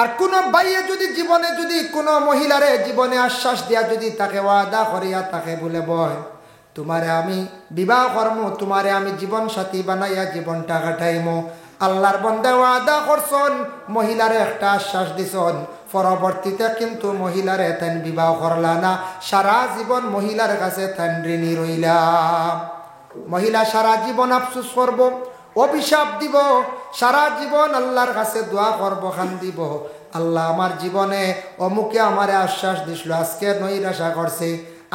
আর কোন ভাইয়ে যদি জীবনে যদি কোনো মহিলারে জীবনে আশ্বাস দিয়া যদি তাকে ওয়াদা করিয়া তাকে বলে বয় তোমারে আমি বিবাহ করমু, তোমারে আমি জীবন সাথী বানাইয়া জীবনটা কাটাইমু, আল্লাহর বান্দা ওয়াদা করছন, মহিলারে একটা আশ্বাস দিছন, পরবর্তীতে কিন্তু মহিলারে তেন বিবাহ করলা না, সারা জীবন মহিলার কাছে তেন ঋণী রইলা। মহিলা সারা জীবন আফসোস করব, অভিশাপ দিব, সারা জীবন আল্লাহর কাছে দোয়া করব, খান দিব, আল্লাহ আমার জীবনে অমুকে আমারে আশ্বাস দিছিল, আজকে নৈরাশা করছে,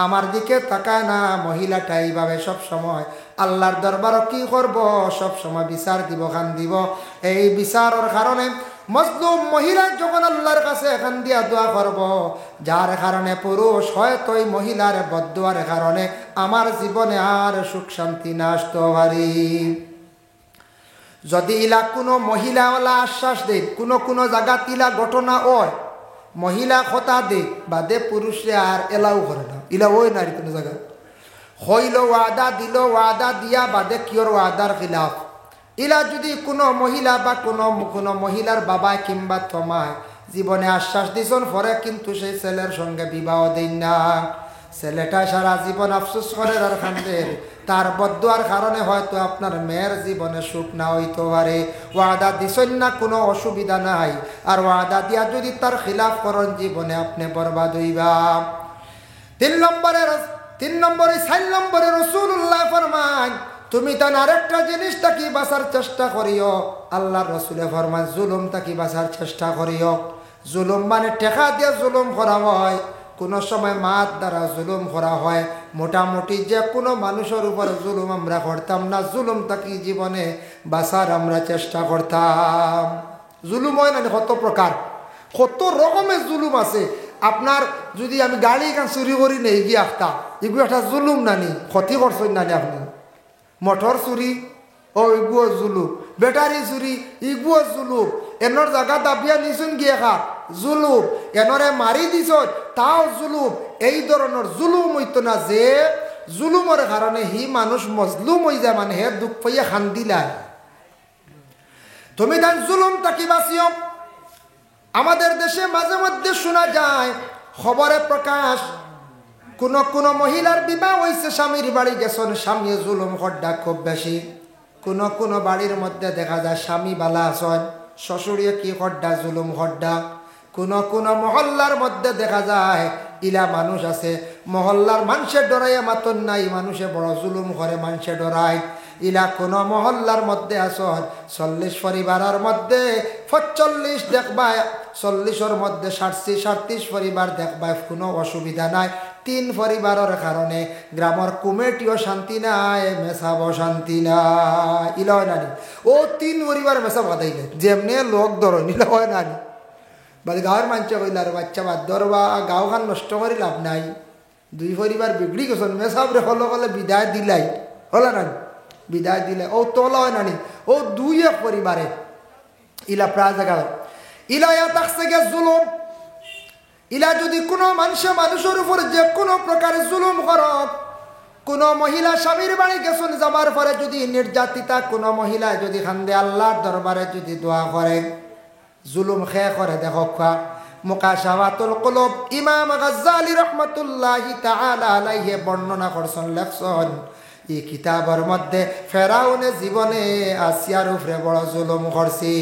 আমার দিকে তাকায় না। মহিলাটা এইভাবে সবসময় আল্লাহর দরবার কি করব, সবসময় বিচার দিব, খান দিব। এই বিচারের কারণে মজলুম মহিলা যখন আল্লাহর কাছে এখান দিয়া দোয়া করব, যার কারণে পুরুষ হয়তো এই মহিলার বদদোয়ার কারণে আমার জীবনে আর সুখ শান্তি না আসতে পারি। যদি ইলা কোনো মহিলাওয়ালা আশ্বাস দেয়, কোনো জায়গা ইলা ঘটনা হয়, মহিলা কথা দে বাদে পুরুষে আর এলাও করে না, ইলা ওই নারী কোনো জায়গা হইল ওয়াদা দিল, ওয়াদা দিয়া বাদে কিওর ওয়াদার খিলাফ, ইলা যদি কোনো মহিলা বা কোনো মহিলার বাবা কিংবা তোমায় জীবনে আশ্বাস দিছন পরে কিন্তু সেই ছেলের সঙ্গে বিবাহ দেন না, ছেলেটা সারা জীবন আফসোস করে আর খান্দের, তার বদদোয়ার কারণে হয়তো আপনার মেয়ের জীবনে সুখ না হইতে পারে। ওয়াদা দিছেন না, কোনো অসুবিধা নাই, আর ওয়াদা দিয়া যদি তার খিলাফ করেন জীবনে আপনি বরবাদ হইবা। 3 নম্বরে 4 নম্বরে রাসূলুল্লাহ ফরমান তুমি তার আরেকটা জিনিস তাকি বাঁচার চেষ্টা করিও। আল্লাহ রসুলে ফরমান জুলুম তাকি বাঁচার চেষ্টা করিও। জুলুম মানে টেকা দিয়ে জুলুম করা হয়, কোনো সময় মাত দ্বারা জুলুম করা হয়, মোটামুটি যে কোনো মানুষের উপর জুলুম আমরা করতাম না, জুলুম তাকি জীবনে বাঁচার আমরা চেষ্টা করতাম। জুলুম হয় না কত প্রকার, কত রকমের জুলুম আছে। আপনার যদি আমি গাড়ি এখান চুরি করি নেই গিয়ে আখতা, এগুলো একটা জুলুম নানি, ক্ষতি করছেন নানি আপনি। মোটর চুরি ও ইগুও জুলুম, ব্যাটারি চুরি ইগুও জুলুম, এনর জায়গা দাবিয়া নিছুন গিয়ে খা জুলুম, এনরে মারি দিছ তাও জুলুম। এই ধরনের জুলুম হইতো না যে জুলুমের কারণে হি মানুষ মজলুম হয়ে যায়, মানে হে দুঃখ পাইয়া খান্দিলায়। তুমি তান জুলুম তাকি বাঁচিও। আমাদের দেশে মাঝে মধ্যে শোনা যায় খবরে প্রকাশ, কোন মহিলার বিবাহ হয়েছে, স্বামীর বাড়ি গেছেন, স্বামী জুলুম খড্ডা খুব বেশি। কোন বাড়ির মধ্যে দেখা যায় স্বামী বালা আছেন, শ্বশুরিয়ে কি খড্ডা জুলুম খড্ডা। কোন মহল্লার মধ্যে দেখা যায় ইলা মানুষ আছে, মহল্লার মানুষে ডরাইয়া মাতন নাই, মানুষে বড় জুলুম করে মানুষে ডরায়। ইলা কোন মহল্লার মধ্যে আসন 40 পরিবারের মধ্যে 45 দেখবা, 40-এর মধ্যে 37 পরিবার দেখবা, কোনো অসুবিধা নাই। 3 পরিবারের কারণে গ্রামের কমিটিও শান্তি নাই, মেসাব শান্তি নাই, ইলা হয় নানি। ও 3 পরিবার মেসাব বাদাইলে যেমনে লোক ধরো ইলা হয় নানি। বাদ গাঁয়ের মানুষে কইল আর বাচ্চা বাদ ধরবা, গাঁওখান নষ্ট করে লাভ নাই। 2 পরিবার বিগড়ি গেছেন, মেসাব রে হলে বিদায় দিলাই হলো নানি, বিদায় দিলে ও তোলা হয় নানি। ও 2 পরিবারে ইলা প্রায় জায়গা ইলা থাকছে গে জুলুম। ইলা যদি কোনো মানুষের উপর যে কোনো প্রকারে জুলুম করক, কোনো মহিলা স্বামীর বাড়ি গেছেন যাবার পরে যদি নির্যাতিতা কোনো মহিলা যদি খান্দে আল্লাহর দরবারে যদি দোয়া করে, জুলুম খেয়ে করে দেখো মুকাশাফাতুল কুলুব ইমাম গাজ্জালি রাহমাতুল্লাহি তাআলা আলাইহি বর্ণনা করছেন, লেখছেন এই কিতাবের মধ্যে ফেরাউনে জীবনে আসিয়ার উপরে বড় জুলুম করছে।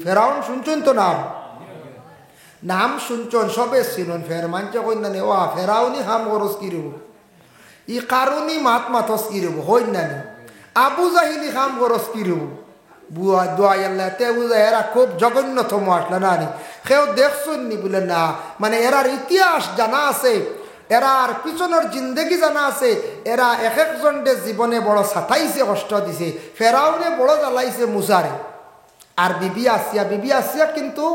ফেরাউন শুনছেন তো নাম শুনছেন, সবে চিনুন, ফের মানছে কইনানি ও ফেরাউনি হাম খরচ কিরব, ই কারুনি মাথস কিরব হইনানি, আবু জাহিলি হাম খরচ কিরব, বুয়া দোয়া আল্লাহ তে বুঝা এরা খুব জঘন্যতম আসলে নানি। কেউ দেখছেন নি বলে না, মানে এরার ইতিহাস জানা আছে, এরার পিছনের জিন্দেগি জানা আছে, এরা এক একজনকে জীবনে বড় সাতাইছে, কষ্ট দিছে। ফেরাউনে বড় জ্বালাইছে মুসারে। আর বিবি আসিয়া কিন্তু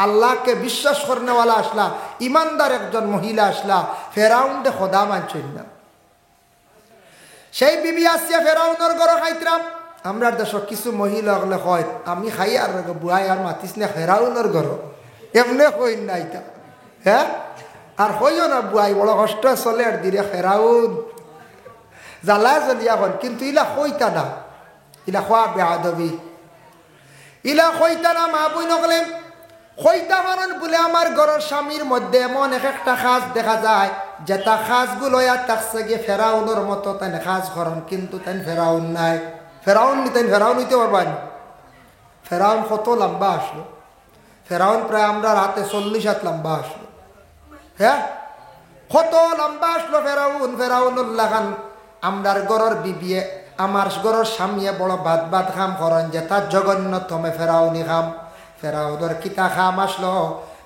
আল্লাহকে বিশ্বাস করনেওয়ালা আসলা, ইমানদার একজন মহিলা আসলা, ফেরাউনকে খোদা মানছেন না। সেই বিবি আসিয়া ফেরাউনের ঘর খাইতরাম। আমরা দেশ কিছু মহিলা হলে হয় আমি খাই আর বুয়াই আর মাতিস না ফেরাউনের ঘর, এমনি হই না এটা, হ্যাঁ আর হইও না বুয়াই বড় কষ্ট চলে আর দিরে ফেরাউন জ্বালা জ্বলিয়া হন, কিন্তু ইলা হইতা না, ইলা খোয়া বেআদবি, ইলা হইতা না। মা বই নকলে হইতা পারেন বলে আমার ঘরের স্বামীর মধ্যে এমন একটা খাস দেখা যায় যেটা খাসগুলো থাকছে গিয়ে ফেরাউনের মতো তাই খাস করেন, কিন্তু তাই ফেরাউন নাই। ফেরাউন হইতে পারবেন। ফেরাউন কত লম্বা আসলো, ফেরাউন প্রায় আমরা রাতে 40 হাত লম্বা আসলো। হ্যাঁ, কত লম্বা আসলো ফেরাউনুল্লাহ খান। আমরার গরর বিবিয়ে আমার গরর সামিয়ে বড় বাদ খাম করেন যে তার জঘন্যতমে ফেরাউনি খাম। ফেরাউনের কিতা খাম আসলো,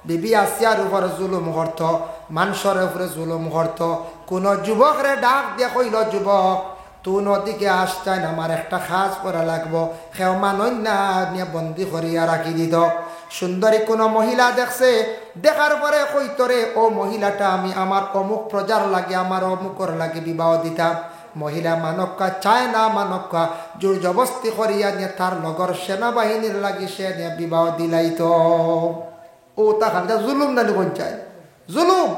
বিবি আসিয়ার উপরে জুলুম করত, মানুষের উপরে জুলুম করত। কোন যুবকরে ডাক দিয়ে কইল, যুবক তুই নদীকে আসতেন, আমার একটা খাস করা লাগবো। সেও মানই না, নিয়ে বন্দি করিয়া রাখি দিত। সুন্দরী কোন মহিলা দেখছে, দেখার পরে কইতরে ও মহিলাটা আমি আমার অমুক প্রজার লাগে, আমার অমুকর লাগে বিবাহ দিতাম। মহিলা মানক্কা চায় না, মানক্কা জোর জবস্তি করিয়া নিয়ে তার লগর সেনাবাহিনীর লাগি সে নিয়ে বিবাহ দিলাইত। ও তাখান জুলুম না কোন চায়, জুলুম।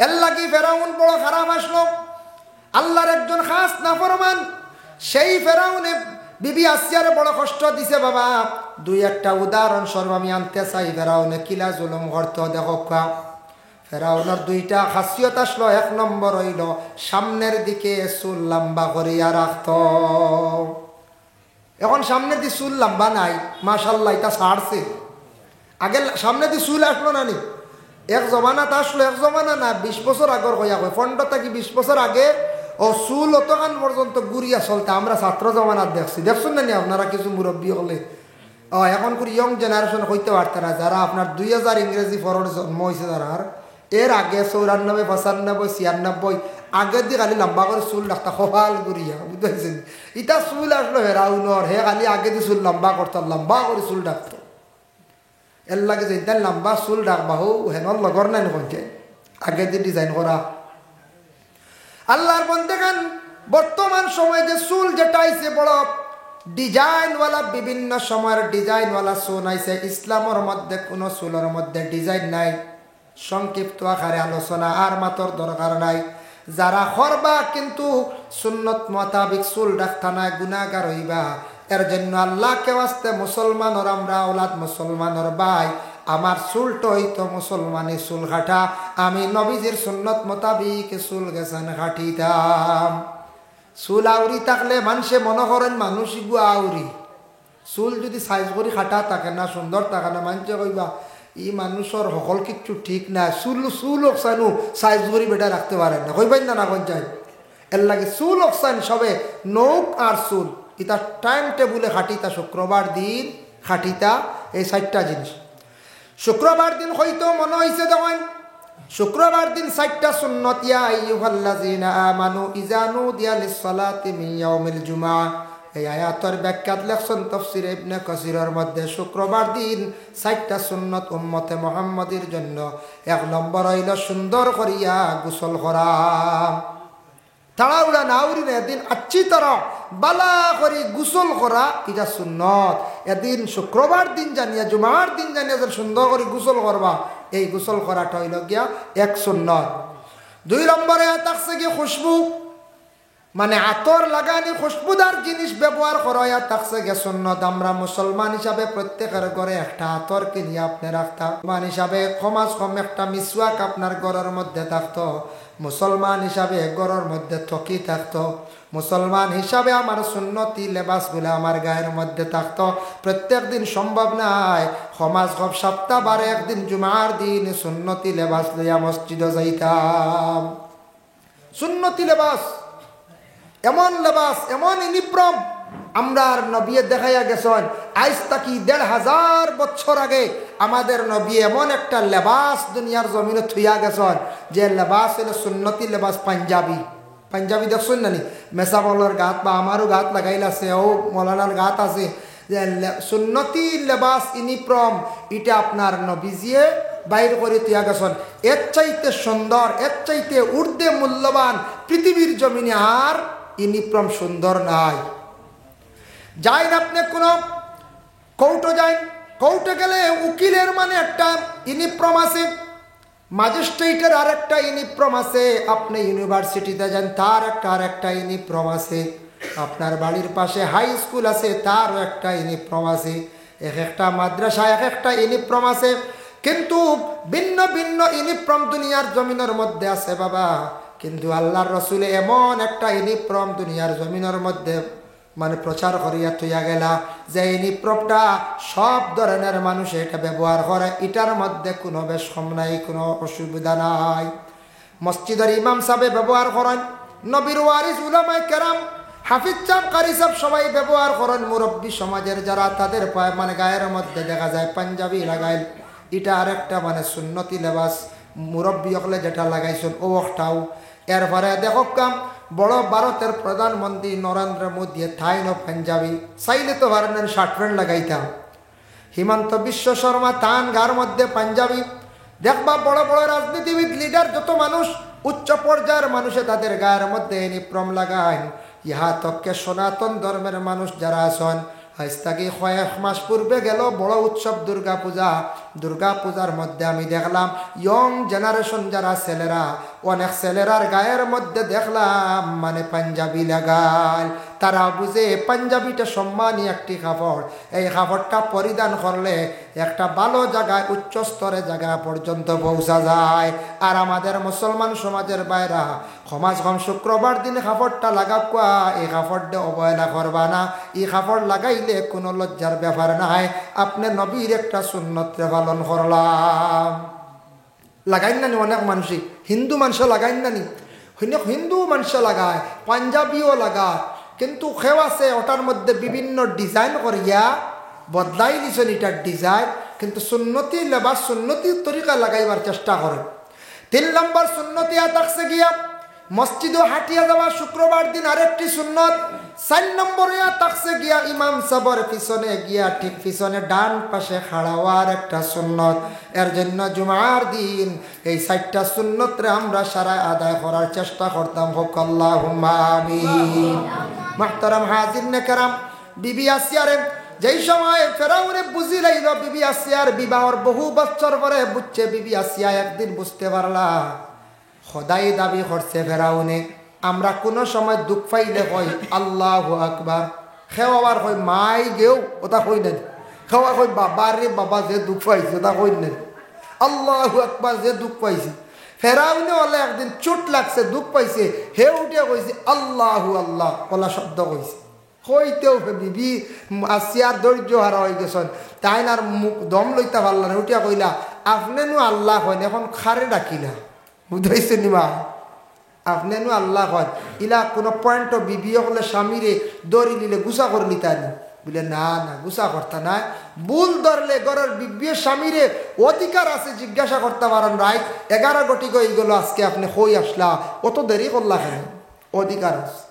এর লাগি ফেরাউন বড় খারাপ আসলো, আল্লাহর একজন খাস নাফরমান। সেই ফেরাউনে বিবি আসিয়ার বড় কষ্ট দিছে। বাবা দুই একটা উদাহরণ স্বরূপ আমি আনতে চাই, ফেরাউনে কিলা জুলুম করত দেখো। ফেরাউনের দুইটা খাসিয়ত আসলো। এক নম্বর হইল সামনের দিকে চুল লম্বা করিয়া রাখত। এখন সামনে দিয়ে চুল লম্বা নাই, মাশাল্লাহ এটা ছাড়ছে। আগে সামনে দিয়ে চুল আসলো না নি, এক জমানাত আসলো, এক জমানা না 20 বছর আগর কইয়া কয় 15 থেকে 20 বছর আগে ও চুল অতখান পর্যন্ত গুড়িয়া চলতে আমরা ছাত্র জমানাত দেখছেন না নি আপনারা কিছু মুরব্বী হলে। এখন করে ইয়ং জেনারেশন হইতে পারতে না, যারা আপনার 2000 ইংরেজি ফরর জন্ম হয়েছে, যারা এর আগে 94, 95, 96 আগের দিয়ে খালি লম্বা করে চুল রাখতা সফাল গুড়িয়া, বুঝতে পারছেন। ইটা চুল আসলো হেরাউনর, হে খালি আগে দিয়ে চুল লম্বা করতাম, লম্বা করে চুল ডাকতো। এর লাগে যে লম্বা চুল ডাকবা হো হেনর লগর নাই নকছে আগে দিয়ে ডিজাইন করা। আল্লাহর বন্দেগান বর্তমান সময়ে যে চুল যেটা আইছে বড় ডিজাইনওয়ালা, বিভিন্ন সময়ের ডিজাইনওয়ালা চুল আইছে। ইসলামের মধ্যে কোনো চুলের মধ্যে ডিজাইন নাই। সংক্ষিপ্ত আকারে আলোচনা আর মাত্র দরকার নাই। যারা করবা কিন্তু সুন্নত মোতাবিক চুল রাখতা না, গুনাহগার হইবা। এর জন্য আল্লাহকে ওয়াস্তে মুসলমানর আমরা ওলাদ, মুসলমানর ভাই, আমার চুলটা হইতো মুসলমানি চুল কাটা। আমি নবীজির সুন্নত মোতাবিক চুল গেছেন কাটিতাম। চুল আউরি থাকলে মানুষে মনে করেন মানুষ ইগু আউরি। চুল যদি সাইজ করে কাটা থাকে না, সুন্দর থাকে না, মানুষে কইবা ই মানুষের সকল কিছু ঠিক না। চুল অকসানু সাইজ করে বেটা রাখতে পারেন না, কইবেন না কোন চাই। এর লাগে চুল অকসান সবে নৌক আর চুল ইতা টাইম টেবুলে খাটিতা। শুক্রবার দিন খাটিতা এই 4টা জিনিস। শুক্রবার দিন হয়তো মনে হয়েছে দেখেন, শুক্রবার দিন 4টা সুন্নত। ইয়া আইয়ুহাল্লাযীনা আমানু ইযা নুদিয়া লিস-সালাতি মিন ইয়াউমিল জুমআহ। এই আয়াতের ব্যাখ্যাত লেখছেন তাফসীর ইবনে কাসিরের মধ্যে শুক্রবার দিন 4টা সুন্নত উম্মতে মুহাম্মাদের জন্য। 1 নম্বর হইল সুন্দর করিয়া গোসল করা, তাড়াহুড়া না উড়ি না, এদিন আচ্ছি তারা বালা করে গোসল করা, এটা সুন্নত। এদিন শুক্রবার দিন জানিয়া, জুমার দিন জানিয়া সুন্দর করে গোসল করবা, এই গোসল করাটা হইল গিয়া 1 সুন্নত। 2 নম্বরে থাকছে গিয়ে খুশবু, মানে আতর লাগানি খুশবুদার জিনিস ব্যবহার করা থাকছে গিয়ে সুন্নত। আমরা মুসলমান হিসাবে প্রত্যেকের ঘরে একটা আতর কিনিয়ে আপনি রাখতাম। মুসলমান হিসাবে কমাস কম একটা মিসওয়াক আপনার ঘরের মধ্যে থাকতো। মুসলমান হিসাবে ঘরের মধ্যে থকি থাকতো। মুসলমান হিসাবে আমার সুন্নতি লেবাসগুলো আমার গায়ের মধ্যে থাকতো। প্রত্যেক দিন সম্ভব নাই, সমাজ সব সপ্তাহ বারে একদিন জুমার দিন সুন্নতি লেবাস লইয়া মসজিদে যাইতাম। সুন্নতি লেবাস এমন লেবাস, এমন ইউনিফর্ম আমরার নবী দেখাইয়া গেছেন। আজ তাকি 1500 বছর আগে আমাদের নবী এমন একটা লেবাস দুনিয়ার জমিনে থুইয়া গেছেন, যে লেবাস হলো সুন্নতি লেবাস। পাঞ্জাবি দেখছেন না নি, মেসামলের গাত বা আমারও গাত লাগাইল আছে, ও মৌলানার গাত আছে, যে সুন্নতি লেবাস ইউনিফর্ম এটা আপনার নবীজিয়ে বাইর করে তুইয়া গেছেন। এর চাইতে সুন্দর, এর চাইতে ঊর্ধ্বে মূল্যবান পৃথিবীর জমিনে আর ইউনিফর্ম সুন্দর নাই। যাই না আপনি কোনো কোর্টে যাই, কোর্টে গেলে উকিলের মানে একটা ইউনিফর্ম আছে, ম্যাজিস্ট্রেটের আর একটা ইউনিফর্ম আছে, আপনি ইউনিভার্সিটিতে যান তার একটা ইউনিফর্ম আছে, আপনার বাড়ির পাশে হাই স্কুল আছে তারও একটা ইউনিফর্ম আছে। এক একটা মাদ্রাসায় এক একটা ইউনিফর্ম আছে, কিন্তু ভিন্ন ভিন্ন ইউনিফর্ম দুনিয়ার জমিনের মধ্যে আছে বাবা। কিন্তু আল্লাহর রসুলে এমন একটা ইউনিফর্ম দুনিয়ার জমিনের মধ্যে মানে প্রচার করিয়া থইয়া গেলা যে ইউনিফর্মটা সব ধরনের মানুষ এটা ব্যবহার করে, এটার মধ্যে কোনো বেশম নাই, কোনো অসুবিধা নাই। মসজিদের ইমাম সাহেব ব্যবহার করেন, নবীর ওয়ারিস উলামায়ে কেরাম, হাফিজ সাহেব, কারি সাহেব সবাই ব্যবহার করেন। মুরব্বী সমাজের যারা তাদের মানে গায়ের মধ্যে দেখা যায় পাঞ্জাবি লাগাইল, এটা আর একটা মানে সুন্নতি লেবাস মুরব্বী হলে যেটা লাগাইছেন ও একটাও। এরপরে দেখো কাম বড় ভারতের প্রধানমন্ত্রী নরেন্দ্র মোদী থাইন পাঞ্জাবি, চাইলে তো ভারতের শার্ট প্যান্ট লাগাইতাম। হিমন্ত বিশ্ব শর্মা তান গার মধ্যে পাঞ্জাবি। দেখবা বড় বড় রাজনীতিবিদ লিডার যত মানুষ উচ্চ পর্যায়ের মানুষে তাদের গায়ের মধ্যে ইউনিফর্ম লাগায়। ইহা তককে সনাতন ধর্মের মানুষ যারা আছেন, আজ থেকে কয়েক মাস পূর্বে গেল বড় উৎসব দুর্গা পূজা। দুর্গা পূজার মধ্যে আমি দেখলাম ইয়ং জেনারেশন যারা ছেলেরা, অনেক ছেলেরার গায়ের মধ্যে দেখলাম মানে পাঞ্জাবি লাগায়। তারা বুঝে পাঞ্জাবিটা সম্মানী একটি কাপড়, এই কাপড়টা পরিধান করলে একটা ভালো জায়গায় উচ্চ স্তরের জায়গা পর্যন্ত পৌঁছা যায়। আর আমাদের মুসলমান সমাজের বাইরা সমাজ কম শুক্রবার দিন কাপড়টা লাগাকুয়া, এই কাপড়টা অবহেলা করবা না। এই কাপড় লাগাইলে কোনো লজ্জার ব্যাপার নাই, আপনি নবীর একটা সুন্নতরে পালন করলাম। লাগাইন নানি অনেক মানুষই, হিন্দু মানুষ লাগাইন নানি, হিন্দু মানুষ লাগায়, পাঞ্জাবিও লাগায়, কিন্তু কেউ আছে ওটার মধ্যে বিভিন্ন ডিজাইন করিয়া বদলাই দিছেন এটার ডিজাইন, কিন্তু সুন্নতি লেবাস সুন্নতির তরিকা লাগাইবার চেষ্টা করেন। 3 নম্বর সুন্নতি থাকছে গিয়া মসজিদও হাঁটিয়া যাওয়া শুক্রবার দিন আরেকটি সুন্নত। 4 নম্বরে থাকছে গিয়া ইমাম সাহেবের পিছনে গিয়া ঠিক পিছনে ডান পাশে খাড়াওয়ার একটা সুন্নত। এর জন্য জুমার দিন এই 4টা সুন্নতরে আমরা সারা আদায় করার চেষ্টা করতাম। হোক আল্লাহুম্মা আমিন। মুহতারাম হাজিরিনে কেরাম, বিবি আসিয়ারে যেই সময় ফেরাউনে বুঝি লাইল বিবি আসিয়ার বিবাহর বহু বছর পরে বুঝছে, বিবি আসিয়া একদিন বুঝতে পারলা খোদাই দাবি করছে ফেরাউনে। আমরা কোনো সময় দুঃখ পাইলে কই আল্লাহু আকবার, খেওয়ার কই মাই গেও ওটা কই না, খেওয়া কই বাবা রে বাবা যে দুঃখ পাইছে ওটা কই না, আল্লাহু আকবার যে দুঃখ পাইছে। ফেরাউনে হলে একদিন চোট লাগছে, দুঃখ পাইছে, হে উঠিয়া কইছে আল্লাহু আল্লাহ ওলা শব্দ কইছে। হইতেও বিবি আসিয়ার ধৈর্য হারা হয়ে গেছেন, তাই আর মুখ দম লইতে পারল না, উঠিয়া কইলা আপনি নু আল্লাহ হন, এখন খারে ডাকিলা, বুঝাইছে নিমা আপনি নু আল্লাহ হন। ইলা কোনো পয়েন্ট বিবি হলে স্বামীরে দড়ি নিলে গুছা করে নিতানি, বলে না না গুছা করতা না, ভুল ধরলে ঘরের বিবির স্বামীরে অধিকার আছে জিজ্ঞাসা করতে পারেন, রাইট 11 গটি গই গেল আজকে আপনি কই আসলা, অত দেরি করলা কেন, অধিকার আছে।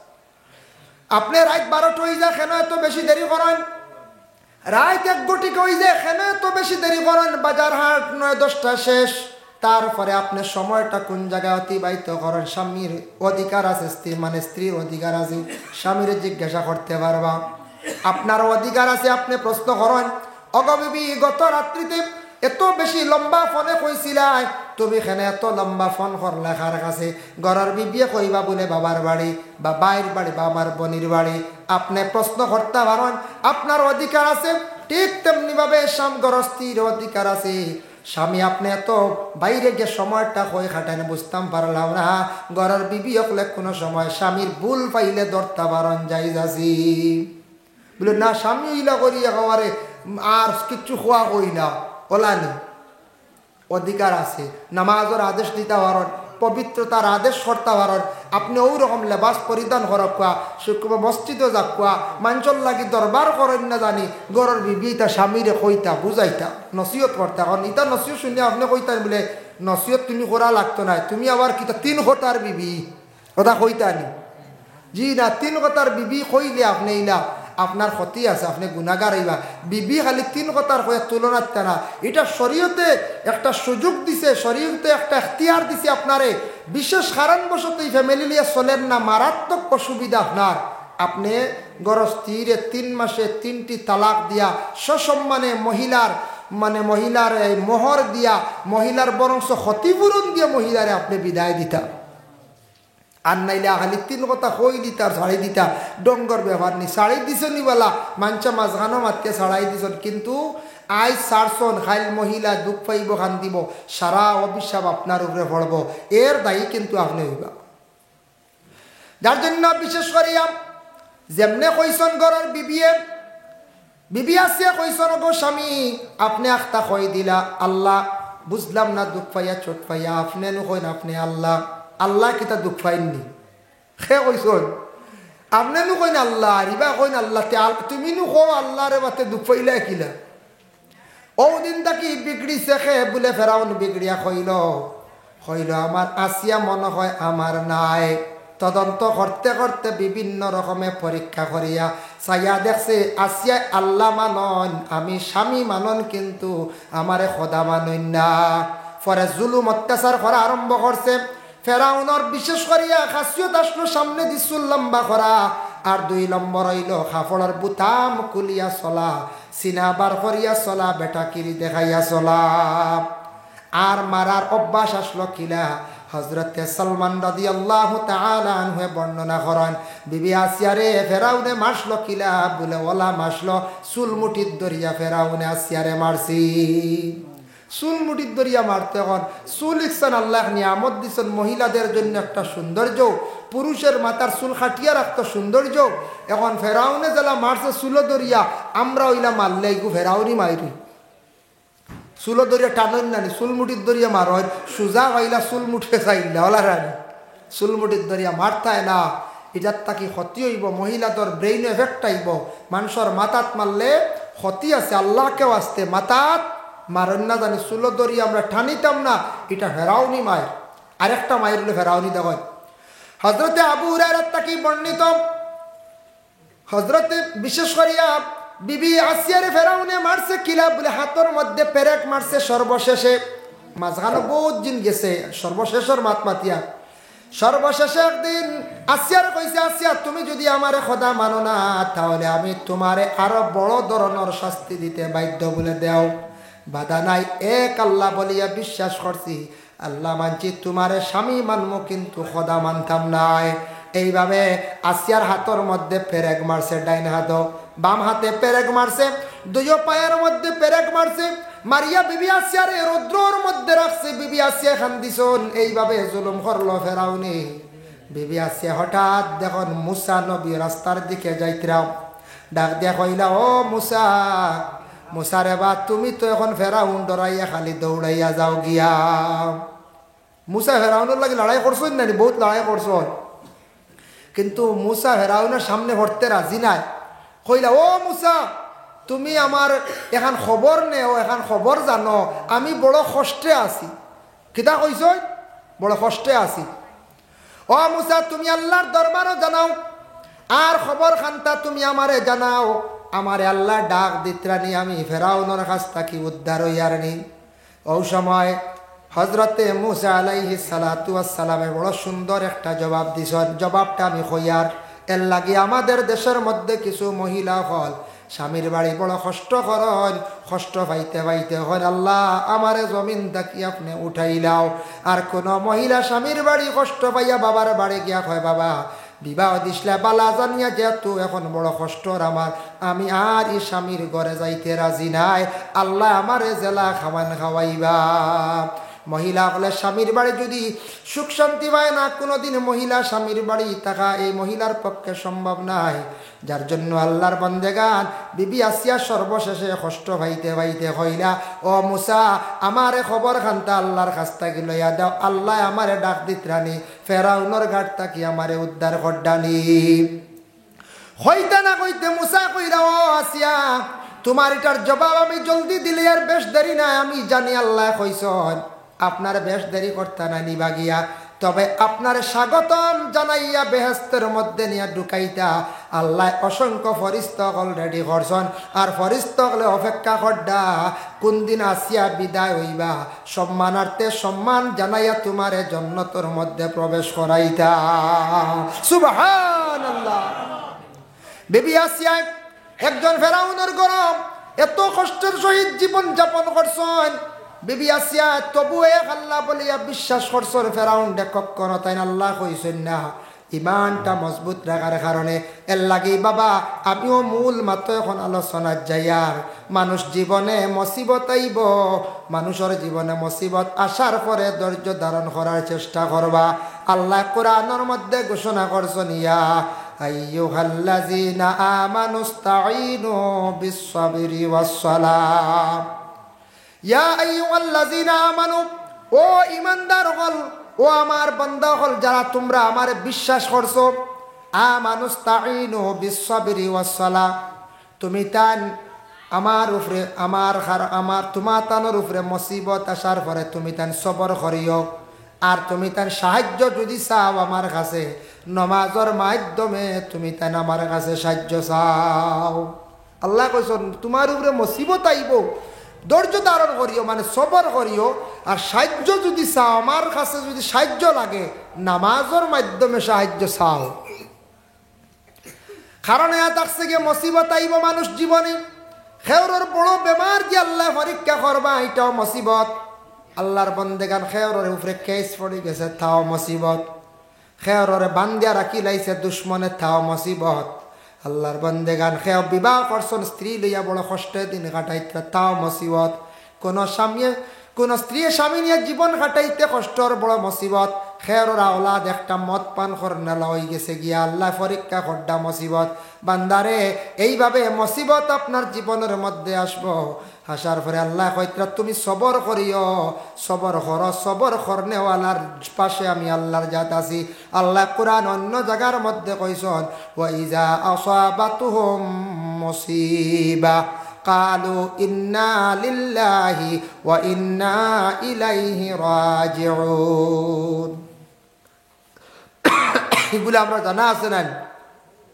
আপনি রাত 12টা হয়ে যায় কেন এত বেশি দেরি করেন, রাত 1 গটি হয়ে যায় কেন এত বেশি দেরি করেন, বাজার হাট 9-10টা শেষ, তারপরে আপনি সময়টা কোন জায়গায় অতিবাহিত করেন। স্বামীর অধিকার আছে, স্ত্রীর অধিকার আছে, স্বামীর জিজ্ঞাসা করতে পারবা, আপনার অধিকার আছে, আপনি প্রশ্ন করেন অগবিবি গত রাত্রিতে এত বেশি লম্বা ফোনে কইছিলাই, তুমি এখানে এত লম্বা ফোন করলে কার কাছে? ঘরের বিবিয়ে কইবা বলে বাবার বাড়ি বা বাইর বাড়ি বা আমার বোনের বাড়ি। আপনি প্রশ্ন করতে পারেন, আপনার অধিকার আছে। ঠিক তেমনিভাবে গৃহস্থীর অধিকার আছে। স্বামী আপনি এত বাইরে গিয়ে সময়টা কই খাটান বুঝতাম পারলাম না, ঘরের বিবি হলে কোনো সময় স্বামীর ভুল পাইলে ধরতে পারেন যাই যাচ্ছি বলে না, স্বামী ইলা করি একেবারে আর কিচ্ছু খোয়া কই না, ওলানি অধিকার আছে। নামাজের আদেশ দিতে পারেন, পবিত্রতার আদেশ করতে পারেন, আপনি ওই রকম লেবাস পরিধান করক কোয়া, শুক্রবার মসজিদে যাক কোয়া, মাঞ্চল লাগি দরবার করেন না জানি, গরর বিবি তা স্বামীরে কইতা বুঝাইতা নসিহত করতা, কারণ ইটা নসিহত শুনে আপনি কইতান বলে নসিহত তুমি করা লাগতো না, তুমি আবার কিতা 3 কথার বিবি ওটা কইতানি, জি না 3 কথার বিবি কইলে আপনি ইলা আপনার ক্ষতি আছে, আপনি গুনাহগার হইবা। বিবি খালি 3 কথার কয়ে তুলনা না, এটা শরীয়তে একটা সুযোগ দিছে, শরীয়তে একটা এখতিয়ার দিছে আপনারে, বিশেষ কারণবশত এই ফ্যামিলি নিয়ে চলেন না, মারাত্মক অসুবিধা আপনার, আপনি গৃহস্থীরে 3 মাসে 3টি তালাক দিয়া সসম্মানে মহিলার এই মোহর দিয়া, মহিলার বরংশ ক্ষতিপূরণ দিয়ে মহিলারে আপনি বিদায় দিতা। আর নাইলে খালি 3 কথা কই দিতা ছাড়াই দিতা ডঙ্গর ব্যবহার নি ছাড়াই দিছ নিবালা মাঞ্চা মাঝখানো মাতকে ছাড়াই দিছ কিন্তু আই সারসন খাইল মহিলা দুঃখ পাইব খান দিব সারা অভিশাপ আপনার উপরে পড়ব এর দায়ী কিন্তু আপনি হইবা যার জন্য বিশেষ করিয়া যেমনে কইসন ঘরের বিবি আসিয়া কইসন গো স্বামী আপনি আখতা কই দিলা আল্লাহ বুঝলাম না দুঃখ পাইয়া চোট পাইয়া আপনি নু কইন আপনি আল্লাহ আল্লাহ কিতা দুঃখ পাইননি সে কইসন আপনি নু কইন আল্লাহ রিবা কইন আল্লাহ তুমি নু কো আল্লাহ রে বাতে দুঃখ পাইলা কিলা ও দিন তাকি বিগড়িছে খে বলে ফেরাউন বিগড়িয়া কইল আমার আসিয়া মনে হয় আমার নাই তদন্ত করতে করতে বিভিন্ন রকমে পরীক্ষা করিয়া চাইয়া দেখছে আসিয়া আল্লাহ মানন আমি স্বামী মানন কিন্তু আমারে খোদা মানন না পরে জুলুম অত্যাচার করা আরম্ভ করছে ফেরাউনর বিশেষ করিয়া খাসিয়ত আসলো সামনে দিছুল লম্বা করা আর 2 নম্বর হইল খাফড়ার বুতাম কুলিয়া চলা সিনা বার করিয়া চলা বেটা কিরি দেখাইয়া চলা আর মারার অভ্যাস আসলো কিলা হযরতে সালমান রাদিয়াল্লাহু তাআলা আনহু বর্ণনা করেন বিবি আসিয়ারে ফেরাউনে মারলো কিলা বলে ওলা মারলো চুল মুঠির দরিয়া ফেরাউনে আসিয়ারে মারছি চুল মুঠির দরিয়া মারতে হন চুল ইকসান আল্লাহ নিয়ামত দিছেন মহিলাদের জন্য একটা সৌন্দর্য পুরুষের মাথার চুল খাটিয়া রাখতো সৌন্দর্য এখন ফেরাউনে জেলা মারছে চুল দরিয়া আমরা ওইলা মারলে গু ফেরাউনি মাইরি চুল দরিয়া টানুন নানি চুল মুঠির দরিয়া মার হয় সুজা হইলা চুল মুঠে চাইলা ওলা রানি চুল মুঠির দরিয়া মারতায় না এটার তাকি ক্ষতি হইব মহিলাদের ব্রেইন এফেক্ট আইব মানুষের মাথাত মারলে ক্ষতি আছে আল্লাহকেও আসতে মাথাত মারেন না জানি চুল দরিয়া আমরা টানিতাম না এটা ফেরাউনি মায়ের আরেকটা মায়ের হলে ফেরাউনি দেখ হজরতে আবু হুরায়রা তাকি বর্ণিত হজরতে বিশেষ করিয়া বিবি আসিয়ারে ফেরাউনে মারছে কিলা বলে হাতর মধ্যে পেরেক মারছে সর্বশেষে মাঝখানে বহুত দিন গেছে সর্বশেষের মাত মাতিয়া সর্বশেষে একদিন আসিয়ার কইছে আসিয়া তুমি যদি আমারে খোদা মানো না তাহলে আমি তোমারে আরো বড় ধরনের শাস্তি দিতে বাধ্য বলে দেও বাধা নাই এক আল্লাহ বলিয়া বিশ্বাস করছি আল্লাহ মানছি তোমারে স্বামী মানমো কিন্তু খোদা মানতাম নাই এইভাবে আসিয়ার হাতর মধ্যে পেরেক মারছে ডাইন হাত বাম হাতে পেরেক মারছে 2 পায়ের মধ্যে পেরেক মারছে মারিয়া বিবি আসিয়ারে রৌদ্রর মধ্যে রাখছে বিবি আসিয়া খান দিছন এইভাবে জুলুম করলো ফেরাউনি বিবি আসিয়া হঠাৎ দেখুন মুসা নবী রাস্তার দিকে যাইতরাও ডাক দিয়া কইলা ও মুসা মুসারে বা তুমি তো এখন ফেরাউন ডরাইয়া খালি দৌড়াইয়া যাও গিয়া মুসা ফেরাউনের লাগে লড়াই করছেন না বহুত লড়াই করছেন কিন্তু মুসা ফেরাউনের সামনে হরতে রাজি নাই কইলা ও মুসা তুমি আমার এখন খবর নেও এখন খবর জানো আমি বড় কষ্টে আছি কিতা কইছ বড় কষ্টে আছি ও মুসা তুমি আল্লাহর দরবারও জানাও আর খবর খান্তা তুমি আমারে জানাও আমারে আল্লাহ ডাক দিত্রানি আমি ফেরাউনের কাছ থেকে উদ্ধার হইয়ার নি ও সময় হজরতে মুসা আলাইহিস সালাতু ওয়াস সালামে বড় সুন্দর একটা জবাব দিছেন জবাবটা আমি কইয়ার এর লাগি আমাদের দেশের মধ্যে কিছু মহিলা হল স্বামীর বাড়ি বড় কষ্ট করেন কষ্ট পাইতে পাইতে হয় আল্লাহ আমারে জমিন থাকি আপনি উঠাইলাও আর কোন মহিলা স্বামীর বাড়ি কষ্ট পাইয়া বাবার বাড়ি গিয়া কয় বাবা বিবাহ দিসলে বালা জানিয়া যেহেতু এখন বড় কষ্টর আমার আমি আর এই স্বামীর ঘরে যাইতে রাজি নাই আল্লাহ আমারে জেলা খাওয়ান খাওয়াইবা মহিলা হলে স্বামীর বাড়ি যদি সুখ শান্তি পায় না কোনোদিন মহিলা স্বামীর বাড়ি থাকা এই মহিলার পক্ষে সম্ভব নাই যার জন্য আল্লাহর বন্দেগান বিবি আসিয়া সর্বশেষে কষ্ট পাইতে পাইতে কইলা ও মুসা আমারে খবর খান্তা আল্লাহর কাছ থেকে লইয়া দাও আল্লাহ আমারে ডাক দিত্রানি ফেরাউনের ঘাট থাকি আমারে উদ্ধার করডানি হইতে না কইতে মুসা কইরা ও আসিয়া তোমার এটার জবাব আমি জলদি দিলে আর বেশ দেরি নাই আমি জানি আল্লাহ কইছন আপনার বেশ দেরি করতে না নিবা গিয়া তবে আপনার স্বাগতম জানাইয়া বেহেস্তের মধ্যে নিয়ে ঢুকাইতা আল্লাহ অসংখ্য ফরিস্তা অলরেডি করছেন আর ফরিস্তা হলে অপেক্ষা করডা কোন দিন আসিয়া বিদায় হইবা সম্মানার্থে সম্মান জানাইয়া তোমারে জান্নাতের মধ্যে প্রবেশ করাইতা সুবহানাল্লাহ বেবি আসিয়া একজন ফেরাউনের গরম এত কষ্টের সহিত জীবন যাপন করছেন বিবি আসিয়া তবু এক আল্লাহ বলিয়া বিশ্বাস করছর ফেরাউন দেখক কোন তাই আল্লাহ কইছেন না ইমানটা মজবুত রাখার কারণে এর লাগি বাবা আমিও মূল মাত্র এখন আলোচনা যাইয়ার মানুষ জীবনে মুসিবত আইব মানুষের জীবনে মুসিবত আসার পরে ধৈর্য ধারণ করার চেষ্টা করবা আল্লাহ কোরআনের মধ্যে ঘোষণা করছেন ইয়া আইয়ুহাল্লাযীনা আমানুস্তাঈনু বিস-সাবরি ওয়াস-সালাহ ইয়া আইয়ুহাল্লাযীনা আমানু ও ঈমানদার হল ও আমার বান্দা হল যারা তোমরা আমারে বিশ্বাস করছো আমানুস্তাঈনু বিস-সাবরি ওয়াস-সালাহ তুমি তান আমার উপরে আমার তোমার তানোর উপরে মুসিবত আসার পরে তুমি তান সবর করিও আর তুমি তান সাহায্য যদি চাও আমার কাছে নমাজের মাধ্যমে তুমি তান আমার কাছে সাহায্য চাও আল্লাহ কইছেন তোমার উপরে মুসিবত আইব ধৈর্য ধারণ করিও মানে সবর করিও আর সাহায্য যদি চাও আমার কাছে যদি সাহায্য লাগে নামাজের মাধ্যমে সাহায্য চাও কারণ এত থাকছে গিয়ে মুসিবত আইব মানুষ জীবনে খেওরের বড় বেমার যে আল্লাহ পরীক্ষা করবা এটাও মুসিবত আল্লাহর বন্দেগান খেওরের উপরে কেস পড়ে গেছে তাও মুসিবত খেওরের বান্দিয়া রাখি লাইছে দুশ্মনে তাও মুসিবত আল্লাহর বন্দেগান খেও বিবাহ করছেন স্ত্রী লইয়া বড় কষ্টে দিন কাটাইতে তাও মুসিবত কোন স্ত্রী স্বামী নিয়ে জীবন কাটাইতে কষ্টর বড় মুসিবত খেওরের আওলাদ একটা মদ পান করনালা হয়ে গেছে গিয়া আল্লাহ পরীক্ষা করডা মুসিবত বান্দারে এইভাবে মুসিবত আপনার জীবনের মধ্যে আসবো আসার পরে আল্লাহ কইতরা তুমি সবর করিও সবর কর সবর করনেওয়ালার পাশে আমি আল্লাহর জাত আছি আল্লাহ কোরআন অন্য জায়গার মধ্যে কইছেন ওয়া ইজা আসাবাতুহুম মুসিবা কালু ইন্না লিল্লাহি ওয়া ইন্না ইলাইহি রাজিউন এগুলো আমরা জানা আছে না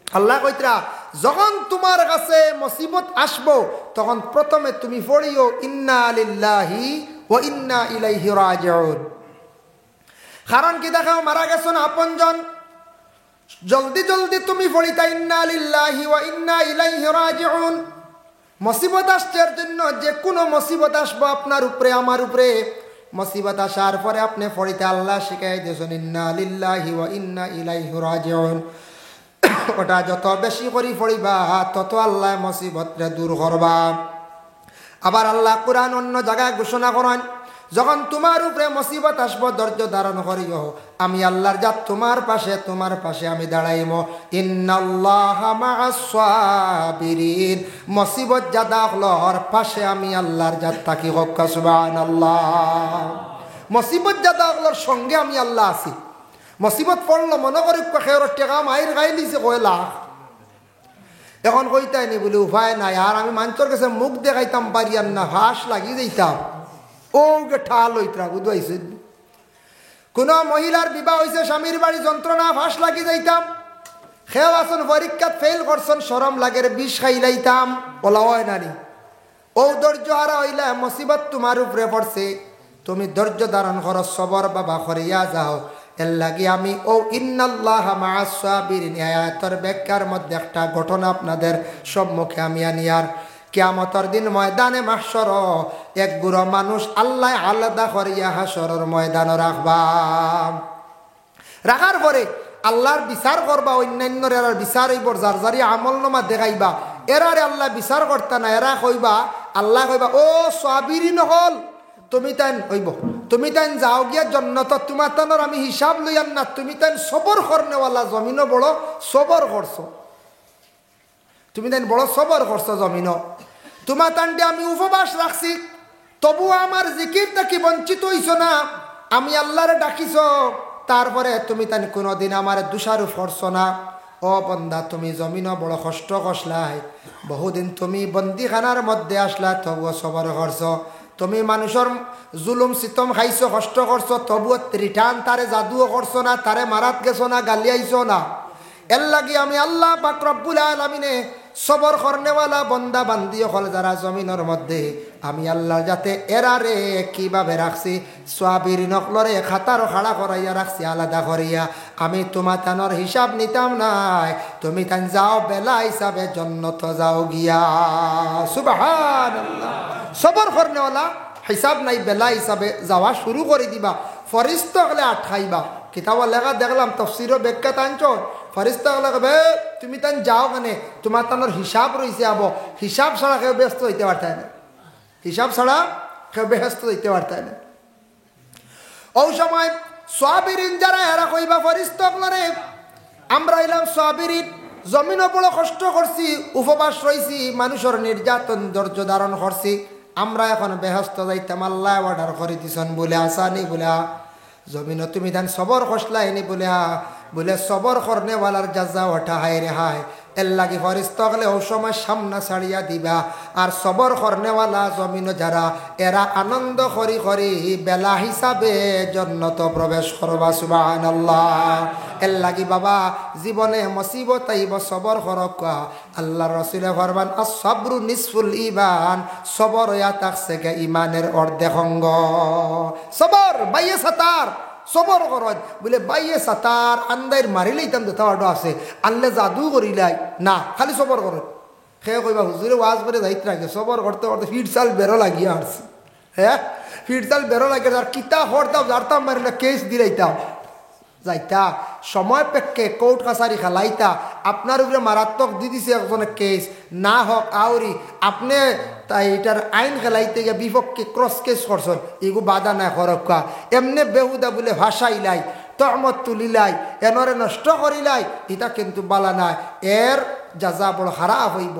আল্লাহ কইতরা যখন তোমার কাছে মুসিবত আসবো তখন প্রথমে তুমি পড়িও ইন্না লিল্লাহি ওয়া ইন্না ইলাইহি রাজিউন কারণ কি দেখাও মারা গেছেন আপনজন জলদি জলদি তুমি পড়িতা ইন্না লিল্লাহি ওয়া ইন্না ইলাইহি রাজিউন মুসিবত আসছের জন্য যে কোনো মুসিবত আসবো আপনার উপরে আমার উপরে মুসিবত আসার পরে আপনি পড়িতে আল্লাহ শিখাই দিয়েছেন ইন্না লিল্লাহি ওয়া ইন্না ইলাইহি রাজিউন ওটা যত বেশি করে পড়িবা তত আল্লাহ মুসিবতরে দূর করবা আবার আল্লাহ কোরআন অন্য জায়গায় ঘোষণা করেন যখন তোমার উপরে মুসিবত আসবো ধৈর্য ধারণ করিও আমি আল্লাহর জাত তোমার পাশে আমি দাঁড়াইমো ইন্নাল্লাহা মা'আস সাবিরিন মুসিবত জাদা হলর পাশে আমি আল্লাহর জাত থাকি হোক সুবহানাল্লাহ মুসিবত জাদা হলর সঙ্গে আমি আল্লাহ আছি মুসিবত পড়লো মনে করি খেয়ের টেকা মায়ের গাই দিছে কয় লাখ এখন কইতাই নি বলে উপায় নাই আর আমি মানুষের কাছে মুখ দেখাইতাম পারিয়াম না হাস লাগি যাইতাম ও গে ঠাল হইতরা বুঝাইছে কোন মহিলার বিবাহ হয়েছে স্বামীর বাড়ি যন্ত্রণা ফাঁস লাগি যাইতাম খেয়াল আসন পরীক্ষা ফেল করছেন সরম লাগের বিষ খাইলাইতাম বলা হয় নানি ও ধৈর্য হারা হইলা মুসিবত তোমার উপরে পড়ছে তুমি ধৈর্য ধারণ করো সবর বাবা করিয়া যাও এর লাগি আমি ও ইন্নাল্লাহা মা'আস সাবিরিন আয়াতের ব্যাখ্যার মধ্যে একটা ঘটনা আপনাদের সম্মুখে আমি আনিয়ার কিয়ামতের দিন ময়দানে মাহশর এক গুরু মানুষ আল্লাহ আলাদা করিয়া হাসরের ময়দানে রাখার পরে আল্লাহর বিচার করবা অন্যান্যর এরার বিচার হইব যার যারি আমলনামা দেখাইবা এরারে আল্লাহ বিচার করতা না এরা কইবা আল্লাহ কইবা ও সাবিরিন হল তুমি তাইন যাও গিয়া জন্নত তোমার তানোর আমি হিসাব লইয়ান না তুমি তাইন সবর করনেওয়ালা জমিনও বড় সবর করছো তুমি তাইন বড় সবর করছো জমিন তোমার তান্ডে আমি উপবাস রাখছি তবু আমার জিকির থাকি বঞ্চিত হইছ না আমি আল্লাহরে ডাকিছ তারপরে তুমি তাইন কোনোদিন আমার দোষারোপ করছো না ও বন্দা তুমি জমিনও বড় কষ্ট করলাই বহুদিন তুমি বন্দিখানার মধ্যে আসলা তবুও সবর করছো তুমি মানুষের জুলুম সিতম খাইছো কষ্ট করছো তবুও রিটার্ন তারে জাদুও করছো না তারে মারাত গেছো না গালিয়াইছো না এর লাগি আমি আল্লাহ পাক রব্বুল আলামিনে সবর করনেওয়ালা বন্দা বান্দি হল যারা জমিনের মধ্যে আমি আল্লাহ যাতে এরারে কিভাবে রাখছি সাবির নকলরে খাতার খাড়া করাইয়া রাখছি আলাদা করিয়া আমি তোমার তানোর হিসাব নিতাম নাই তুমি তান যাও বেলা হিসাবে জন্নত যাও গিয়া সুবহানাল্লাহ সবর করনেওয়ালা হিসাব নাই বেলা হিসাবে যাওয়া শুরু করে দিবা ফরিস্তা হলে আটকাইবা কিতাব লেখা দেখলাম তফসিরও ব্যাখ্যা টানছর ফরিস্তা হলে কবে তুমি তান যাও কেনে তোমার তানোর হিসাব রয়েছে আব হিসাব ছাড়া কেউ ব্যস্ত হইতে পারতায় না হিসাব ছাড়া কেউ ব্যস্ত হইতে পারতায় না ওই সময় সাবিরিন যারা এরা কইবা ফরিস্তা হলে আমরা এলাম সাবিরিন জমিনও বড় কষ্ট করছি উপবাস রয়েছি মানুষের নির্যাতন ধৈর্য ধারণ করছি আমরা এখন বেহস্ত যাইতাম আল্লাহ অর্ডার করে দিছন বলে আসানি বলে জমিন তুমি ধান সবর খসলাইনি বলে সবর করনেওয়ালার যাজা ওঠা হায় রে হায় এর লাগি ফরিস্ত হলে ও সময় সামনা ছাড়িয়া দিবা আর সবর করনেওয়ালা জমিন যারা এরা আনন্দ করি করি বেলা হিসাবে জন্নত প্রবেশ করবা সুবহানাল্লাহ এর লাগি বাবা জীবনে মুসিবত আইব সবর করক আল্লাহ রসুলে ফরমান আস-সাবরু নিসফুল ঈমান সবর ইয়া তাকসেকে ইমানের অর্ধেক অঙ্গ সবর বাইয়ে সাতার সবর করজ বলে বাইয়ে সাতার আন্দাইর মারিলেইতাম দেওয়াটা আছে আনলে জাদু করিলাই না খালি সবর করজ খেয়ে কইবা হুজুরে ওয়াজ করে যাইতে রাখে সবর করতে করতে ফিট চাল বেরো লাগিয়ে আসছে হ্যাঁ ফিট চাল বেরো লাগিয়ে আর কিতা হরতাম জারতাম মারিলে কেস দিলাইতাম যাইতা সময় পেক্ষে কোর্ট কাছারি খেলাইতা আপনার উপরে মারাত্মক দি দিছে একজনের কেস না হোক আউরি আপনি তাই এটার আইন খেলাইতে গিয়ে বিপক্ষে ক্রস কেস করছেন এগু বাধা না খরকা এমনি বেহুদা বলে ভাসাইলাই তহমত তুলিলাই এনরে নষ্ট করিলাই এটা কিন্তু বালা নাই এর যাজা বড় খারাপ হইব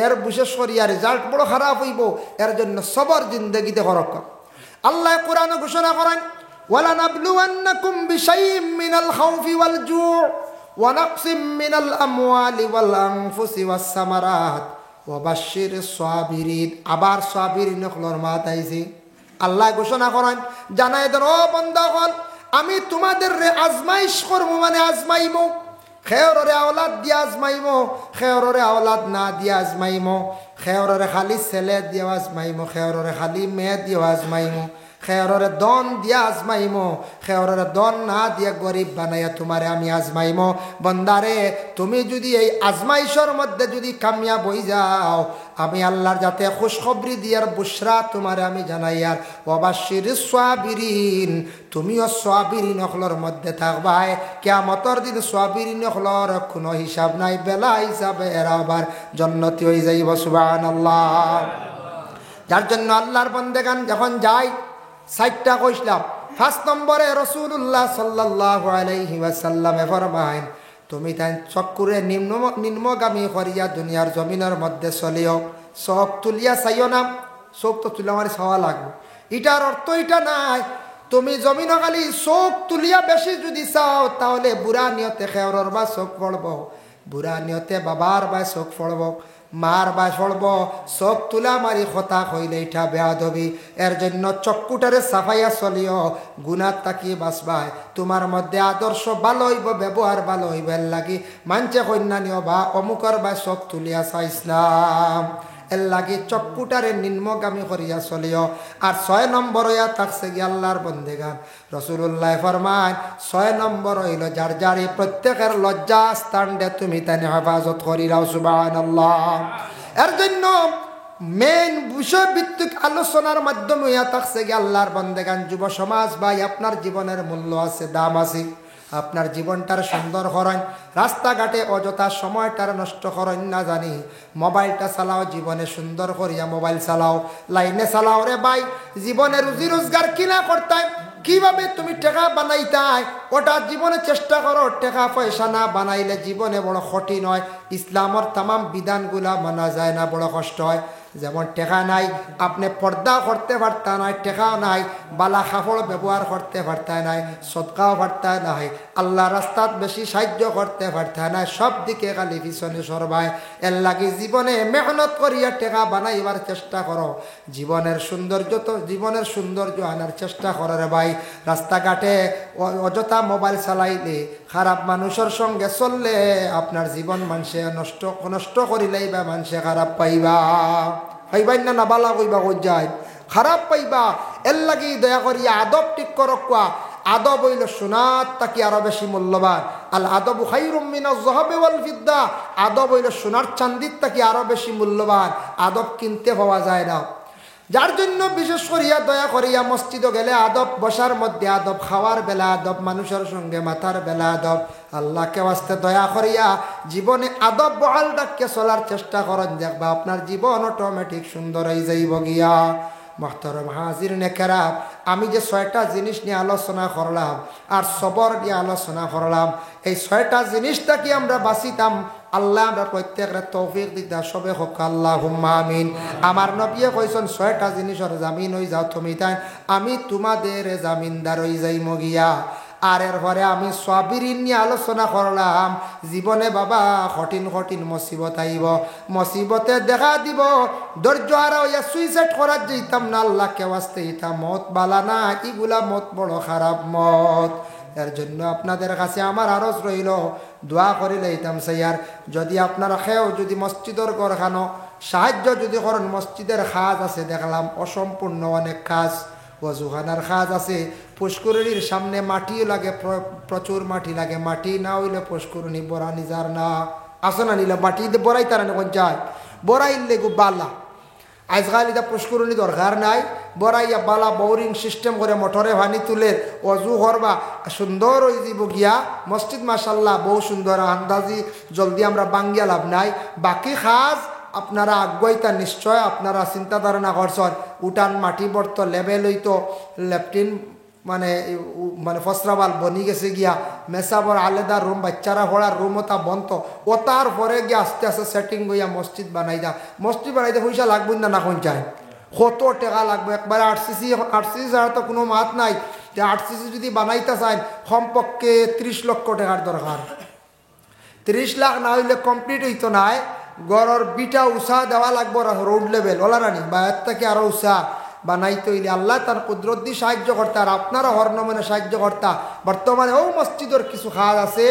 এর বিশেষ করিয়া রেজাল্ট বড় খারাপ হইব এর জন্য সবর জিন্দগিতে খরকা আল্লাহ কোরআন ঘোষণা করেন وَلَنَبْلُوَنَّكُمْ بِشَيْءٍ مِّنَ الْخَوْفِ وَالْجُوعِ وَنَقْصٍ مِّنَ الْأَمْوَالِ وَالْأَنفُسِ وَالثَّمَرَاتِ وَبَشِّرِ الصَّابِرِينَ আবার সাবিরিন হলোর মাতাইছি আল্লাহ ঘোষণা করেন জানাই দেন ও বান্দাগণ আমি তোমাদের আজমাইশ করব মানে আজমাইমু খেয়রে আওলাদ দিয়া আজমাইমু খেয়রে আওলাদ না দিয়া আজমাইমু খেয়রে খালি ছেলে দিয়া আজমাইমু খেয়রে খালি মেয়ে দিয়া আজমাইমু খেয়রে দন দিয়া আজমাইমো খেয়রে দন না দিয়া গরিব বানাইয়া তোমারে আমি আজমাইমো বন্দারে তুমি যদি এই আজমাইশর মধ্যে যদি কামিয়াব হই যাও আমি আল্লাহর যাতে খুশখবরি দিয়ার বুশরা তোমারে আমি জানাইয়ার ওয়াবাশশিরিস সাবিরিন তুমিও সাবিরিন হলর মধ্যে থাকবাই কিয়ামতের দিন সাবিরিন হলর কোনো হিসাব নাই বেলা হিসাবে এরা আবার জান্নাতি হয়ে যাইব সুবহানাল্লাহ যার জন্য আল্লাহর বান্দাগান যখন যায় সাইটটা কইলাম ফার্স্ট নম্বরে রাসূলুল্লাহ সাল্লাল্লাহু আলাইহি ওয়াসাল্লামে ফরমায়েন তুমি তাই চক্কুরে নিম্নগামী করিয়া দুনিয়ার জমিনের মধ্যে চলিও চোখ তুলিয়া চাইও না চোখ তো তুলে আমার চাওয়া লাগবে এটার অর্থ এটা নাই তুমি জমিন খালি চোখ তুলিয়া বেশি যদি চাও তাহলে বুড়া নিয়তে খেয়রর বা চোখ পড়ব বুড়া নিয়তে বাবার বা চোখ পড়ব মার বা পড়ব চোখ তুলা মারি কথা কইলে এটা বেয়াদবি এর জন্য চক্ষুটারে সাফাইয়া চলিও গুনার তাকিয়ে বাঁচবাই তোমার মধ্যে আদর্শ ভালো হইব ব্যবহার ভালো হইব এর লাগি মানছে কন্যা নিও বা অমুকর বা চোখ তুলিয়া চাইছিলাম এর লাগে চক্ষুটারে নিম্নগামী করিয়া চলিও আর 6 নম্বর হইয়া থাকছে গিয়ে আল্লাহর বন্দেগান রাসূলুল্লাহ ফরমান 6 নম্বর হইল যার যার প্রত্যেকের লজ্জা স্থান দে তুমি তাই হেফাজত করিলাও সুবহানাল্লাহ এর জন্য মেন বিষয়ভিত্তিক আলোচনার মাধ্যমে হইয়া থাকছে গিয়ে আল্লাহর বন্দেগান যুব সমাজ ভাই আপনার জীবনের মূল্য আছে দাম আছে আপনার জীবনটার সুন্দর করেন রাস্তাঘাটে অযথা সময়টার নষ্ট করেন না জানি মোবাইলটা চালাও জীবনে সুন্দর করিয়া মোবাইল চালাও লাইনে চালাও রে ভাই জীবনে রুজি রোজগার কিনা করতে কিভাবে তুমি টাকা বানাইতাই ওটা জীবনে চেষ্টা করো টাকা পয়সা না বানাইলে জীবনে বড় কঠিন হয় ইসলামর তামাম বিধানগুলা মানা যায় না বড় কষ্ট হয় যেমন টেকা নাই আপনি পর্দা করতে পারতা নাই টেকাও নাই বালা কাপড় ব্যবহার করতে পারতা নাই সদকাও পারতা নাই আল্লাহ রাস্তাত বেশি সাহায্য করতে পারতা নাই সব দিকে খালি পিছনে সরবাই এর লাগে জীবনে মেহনত করিয়া টেকা বানাইবার চেষ্টা করো জীবনের সৌন্দর্য আনার চেষ্টা করো রে ভাই রাস্তাঘাটে অযথা মোবাইল চালাইলে খারাপ মানুষের সঙ্গে চললে আপনার জীবন মানুষে নষ্ট করিলেই বা মানুষে খারাপ পাইবা পাইবাই না বালা কইবা কই যায় খারাপ পাইবা এর লাগি দয়া করিয়া আদব ঠিক করকুয়া আদব হইল সোনার তাকি আরো বেশি মূল্যবান আল আদব খায়রুম মিনাজ যাহাবি ওয়াল ফিদ্দা আদব হইল সোনার চান্দির তাকি আরো বেশি মূল্যবান আদব কিনতে পাওয়া যায় না যার জন্য বিশেষ করিয়া দয়া করিয়া মসজিদে গেলে আদব, বসার মধ্যে আদব, খাওয়ার বেলা আদব, মানুষের সঙ্গে মাথার বেলা আদব। আল্লাহকে ওয়াস্তে দয়া করিয়া জীবনে আদব বহাল রাখিয়া চলার চেষ্টা করেন, দেখবা আপনার জীবন অটোমেটিক সুন্দর হয়ে যাইব গিয়া। মোহতরম হাজিরিনে কেরাম, আমি যে 6টা জিনিস নিয়ে আলোচনা করলাম আর সবর নিয়ে আলোচনা করলাম, এই 6টা জিনিসটা কি আমরা বাঁচিতাম, আল্লাহ আমরা প্রত্যেকের তৌফিক দিতা, সবে হোক আল্লাহুম্মা আমিন। আমার নবীয়ে কইছেন 6টা জিনিসের জামিন হয়ে যাও তুমি, তাই আমি তোমাদের জামিনদার হয়ে যাই মগিয়া। আর এরপরে আমি সাবিরিন নিয়ে আলোচনা করলাম, জীবনে বাবা কঠিন কঠিন মুসিবত আইব, মুসিবতে দেখা দিব, ধৈর্য হারা হইয়া সুইসাইড করার যেতাম না, আল্লাহকে ওয়াস্তে এটা মত বালা না, এগুলা মত বড় খারাপ মত। এর জন্য আপনাদের কাছে আমার আরজ রইল, দোয়া করিলে ইতাম সাইয়ার, যদি আপনারা খেয়েও যদি মসজিদের ঘরখানো সাহায্য যদি করেন, মসজিদের কাজ আছে দেখলাম অসম্পূর্ণ অনেক কাজ, ওয়াজুখানার কাজ আছে, পুষ্করিণীর সামনে মাটিও লাগে, প্রচুর মাটি লাগে, মাটি না হইলে পুষ্করিণী বড়া নিজার না আসে না, নিলে মাটি বড়াই তারা কোন যায় বড়াইলে গো বালা। আজকাল এটা পুষ্করিণী দরকার নাই, বড়াইয়া বালা বোরিং সিস্টেম করে মোটরে পানি তুলে অজু করবা, সুন্দর হয়ে যাব গিয়া মসজিদ। মাশাল্লাহ বহু সুন্দর, আন্দাজি জলদি আমরা বাঙ্গিয়া লাভ নাই। বাকি কাজ আপনারা আগুয়াইতা নিশ্চয়, আপনারা চিন্তা ধারণা করছেন, উঠান মাটি বর্ত লেভেল হইতো, লেফটিন মানে মানে ফসরাবাল বনি গেছে গিয়া, মেসাবর আলাদা রুম, বাচ্চারা পড়ার রুম ওটা বন্ধ, ওটার পরে গিয়ে আস্তে আস্তে সেটিং হইয়া মসজিদ বানাই দা। মসজিদ বানাইতে পয়সা লাগবে না, না কোন চায় কত টাকা লাগবে, একবারে 8cc ছাড়া তো কোনো মাত নাই, যে 8cc যদি বানাইতে চায় কমপক্ষে 30 লক্ষ টাকার দরকার। 30 লাখ না হইলে কমপ্লিট হইতো নাই। গড়ের বিটা উষা দেওয়া লাগবো রোড লেভেল ওলা রানি, বা এর থেকে আরো উষা বানাইতে হইলে আল্লাহ তার কুদরত দিয়ে সাহায্য করতা, আর আপনারা হরনমনে সাহায্য করতা। বর্তমানে ও মসজিদের কিছু কাজ আছে,